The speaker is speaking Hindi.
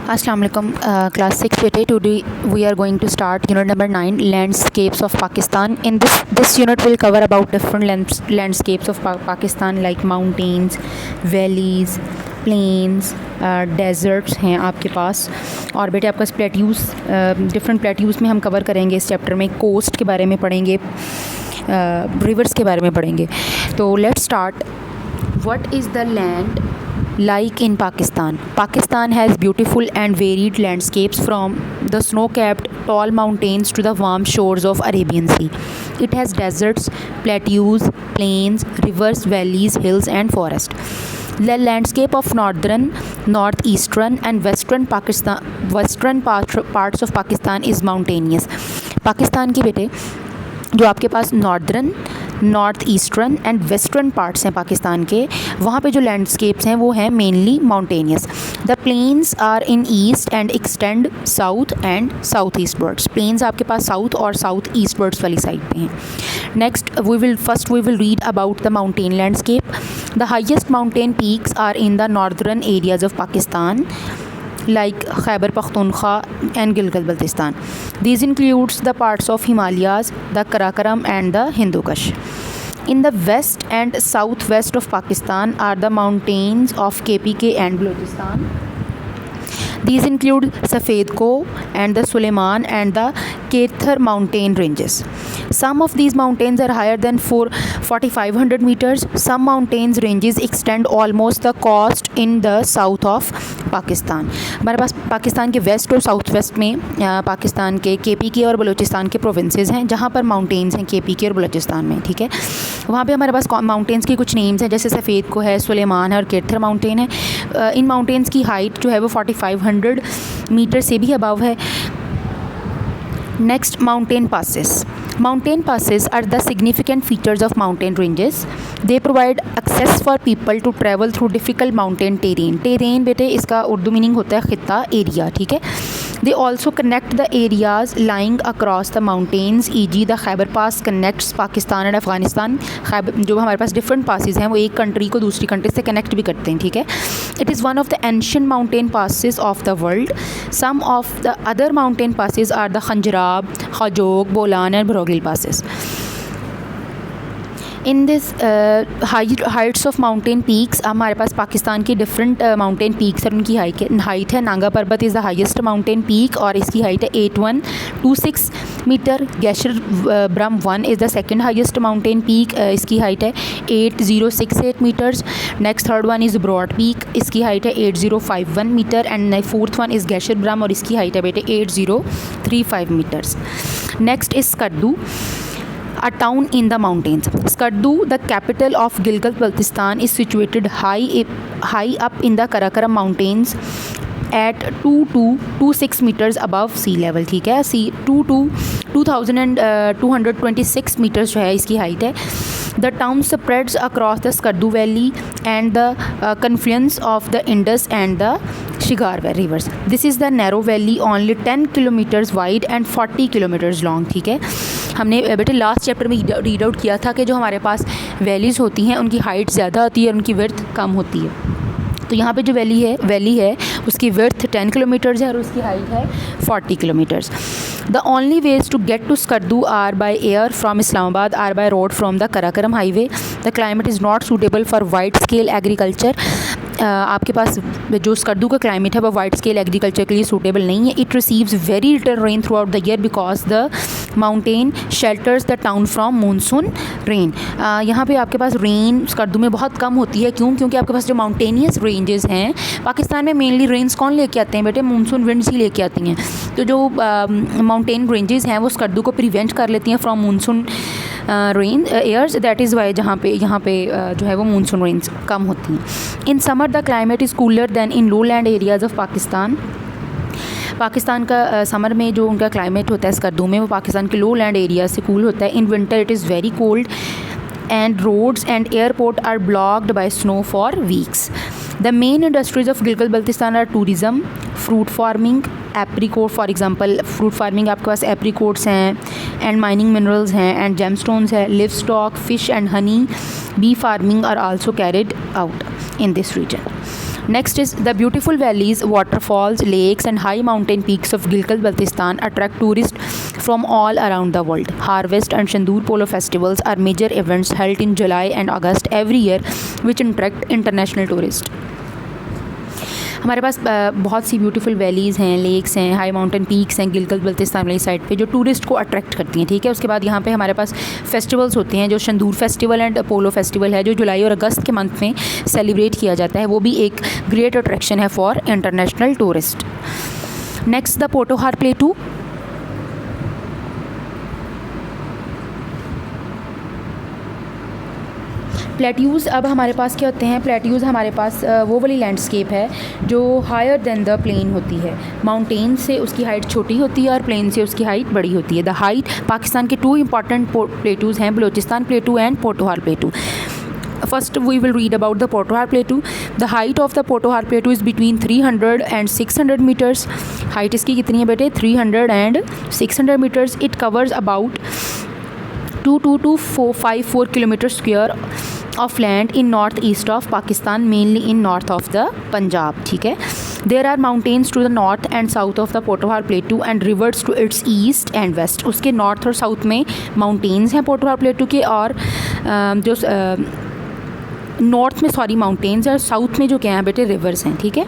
Assalamu alaikum, class 6 today. Today we are going to start unit number 9, landscapes of Pakistan. In this unit will cover about different landscapes of Pakistan like mountains, valleys, plains, deserts हैं आपके पास। और बेटे आपका प्लेट्यूज़, डिफरेंट प्लेट्यूज़ में हम कवर करेंगे इस चैप्टर में। कोस्ट के बारे में पढ़ेंगे, रिवर्स के बारे में पढ़ेंगे। तो let's start. What is the land like in Pakistan? Pakistan has beautiful and varied landscapes from the snow-capped tall mountains to the warm shores of Arabian Sea. It has deserts, plateaus, plains, rivers, valleys, hills and forests. The landscape of northern, northeastern and western parts of Pakistan is mountainous. Pakistan के बेटे जो आपके पास north eastern and western parts हैं पाकिस्तान के, वहाँ पे जो लैंडस्केप्स हैं वो हैं mainly mountainous. The plains are in east and extend south and south east wards. Plains आपके पास साउथ और साउथ ईस्ट वर्ड्स वाली साइड पे हैं। Next we will read about the mountain landscape. The highest mountain peaks are in the northern areas of Pakistan like Khyber Pakhtunkhwa and Gilgit-Baltistan. These includes the parts of Himalayas, the Karakoram and the Hindu Kush. In the west and southwest of Pakistan are the mountains of KPK and Balochistan. These include Safed Ko and the Suleiman and the Kethar mountain ranges. Some of these mountains are higher than 4,500 meters. Some mountains ranges extend almost the coast in the south of Pakistan. हमारे पास पाकिस्तान के वेस्ट और साउथ वेस्ट में पाकिस्तान के KPK और बलूचिस्तान के प्रोविंसेस हैं जहाँ पर माउंटेन्स हैं KPK और बलूचिस्तान में, ठीक है। वहाँ पे हमारे पास माउंटेन्स की कुछ नेम्स हैं, जैसे सफ़ेद को है, सुलेमान है और केथर माउंटेन है। इन माउंटेन्स की हाइट जो है वो 4,500 मीटर से भी अबव है। Next, mountain passes. Mountain passes are the significant features of mountain ranges. They provide access for people to travel through difficult mountain terrain. Terrain बेटे इसका उर्दू मीनिंग होता है खिता, एरिया, ठीक है। They also connect the areas lying across the mountains, e.g. the Khyber Pass connects Pakistan and Afghanistan. जो हमारे पास different passes हैं वो एक कंट्री को दूसरी कंट्री से कनेक्ट भी करते हैं, ठीक है। It is one of the ancient mountain passes of the world. Some of the other mountain passes are the Khanjarab, Khajok, Bolan and Bhorogil passes. In this Heights of mountain peaks हमारे पास पाकिस्तान की डिफरेंट माउंटेन पीक्स और उनकी हाइट है। Nanga Parbat is the highest mountain peak और इसकी हाइट है 8126 metre. Gasherbrum 1 is the second highest mountain peak, इसकी हाइट है 8068 metres. Next third one is broad peak, इसकी हाइट है 8051 metre. And fourth one is Gasherbrum और इसकी हाइट है बेटे 8035 metres. Next is Skardu, a town in the mountains. Skardu, the capital of Gilgit-Baltistan, is situated high up in the Karakoram mountains at 2226 meters above sea level, ठीक है। 2226 मीटर्स जो है इसकी हाइट है। The town spreads across the Skardu Valley and the confluence of the Indus and the Shigar rivers. This is the narrow valley, only 10 kilometers wide and 40 kilometers long, ठीक है। हमने बेटे लास्ट चैप्टर में रीड आउट किया था कि जो हमारे पास वैलीज़ होती हैं उनकी हाइट ज़्यादा होती है और उनकी विड्थ कम होती है। तो यहाँ पे जो वैली है उसकी विड्थ 10 किलोमीटर्स है और उसकी हाइट है 40 kilometres. The only ways to get to Skardu are by air from Islamabad or by road from the Karakoram highway. The climate is not suitable for wide scale agriculture. आपके पास जो स्कर्दू का क्लाइमेट है वो वाइड स्केल एग्रीकल्चर के लिए सूटेबल नहीं है। It receives very little rain through out the year because the mountain shelters the town from monsoon rain. यहाँ पे आपके पास रेन स्कर्दू में बहुत कम होती है। क्यों? क्योंकि आपके पास जो माउंटेनियस रेंजेस हैं पाकिस्तान में मेनली रेन्स कौन लेके आते हैं बेटे? मानसून विंड्स ही लेके आती हैं। तो जो माउंटेन रेंजेस हैं वो स्कर्दू को प्रिवेंट कर लेती हैं from monsoon rain airs. That is why यहाँ पे जो है वो मानसून रेन्स कम होती हैं। In summer the climate is cooler than in low land areas of Pakistan. Pakistan का समर में जो उनका क्लाइमेट होता है स्कर्दू में वो पाकिस्तान के लो लैंड एरिया से कूल होता है। In winter it is very cold and roads and airport are blocked by snow for weeks. The main industries of Gilgit-Baltistan are tourism, fruit farming, apricot, for example fruit farming आपके पास apricots हैं, and mining minerals हैं, and gemstones है, livestock, fish and honey, bee farming are also carried out in this region. Next is the beautiful valleys, waterfalls, lakes and high mountain peaks of Gilgit-Baltistan attract tourists from all around the world. Harvest and Shandur Polo festivals are major events held in July and August every year which attract international tourists. हमारे पास बहुत सी ब्यूटीफुल वैलीज़ हैं, लेक्स हैं, हाई माउंटेन पीक्स हैं गिलगित बल्तिस्तान वाली साइड पे जो टूरिस्ट को अट्रैक्ट करती हैं, ठीक है। उसके बाद यहाँ पे हमारे पास फेस्टिवल्स होते हैं, जो Shandur festival and polo festival है जो जुलाई और अगस्त के मंथ में सेलिब्रेट किया जाता है, वो भी एक ग्रेट अट्रैक्शन है for international tourist. Next the Potohar plateau. Plateaus अब हमारे पास क्या होते हैं, प्लेट्यूज़ हमारे पास वो वाली लैंडस्केप है जो हायर देन द प्लेन होती है। माउंटेन से उसकी हाइट छोटी होती है और प्लेन से उसकी हाइट बड़ी होती है। द हाइट पाकिस्तान के 2 इंपॉर्टेंट प्लेटूज़ हैं, Balochistan plateau and Potohar plateau. First we will read about the Potohar Plateau. The height of the Potohar Plateau is between 300 and 600 meters. Height इसकी कितनी है बेटे? 300 and 600 meters. It covers about 22454 kilometers square of land in northeast of Pakistan, mainly in north of the Punjab, ठीक है। There are mountains to the north and south of the Potohar Plateau and rivers to its east and west. उसके north और south में mountains हैं Potohar Plateau के, और जो नॉर्थ में माउंटेन्स है और साउथ में जो क्या है बेटे रिवर्स हैं, ठीक है।